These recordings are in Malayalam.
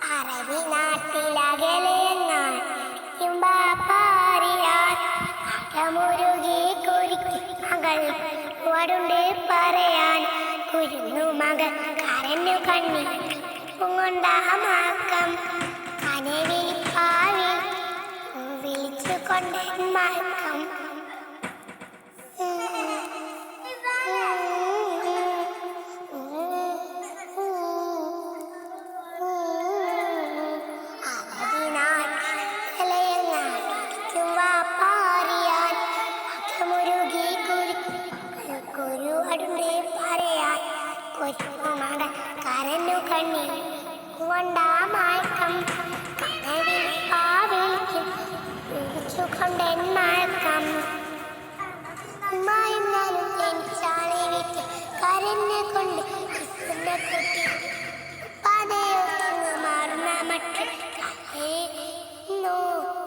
അറബി നാട്ടിലകലെങ്ങാൻ അകമുരുകി കുരുക്കി മകൾ വടുണ്ട് പറയാൻ കുരുന്നു മകൾ കരഞ്ഞു കണ്ണി കൊണ്ടാമാക്കം കനവിപ്പാവിൽ വിളിച്ചു കൊണ്ട് മയക്കം കരഞ്ഞു കണ്ണി കൊണ്ടാമയക്കം കനവിൽ പാവിളിക്കും വിളിച്ചു കൊണ്ടെൻ മയക്കം ഉമ്മായെന്നാലും എനിച്ചാളെ വിറ്റ് കരഞ്ഞു കൊണ്ട് കുട്ടി പതയൊന്ന് മാറുന്ന മട്ട് കരയുന്നു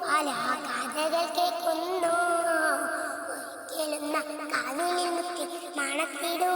പല കഥകൾ കേൾക്കുന്നു ഒരിക്കലും കാവിലിൽ മുത്തി മണത്തിടൂ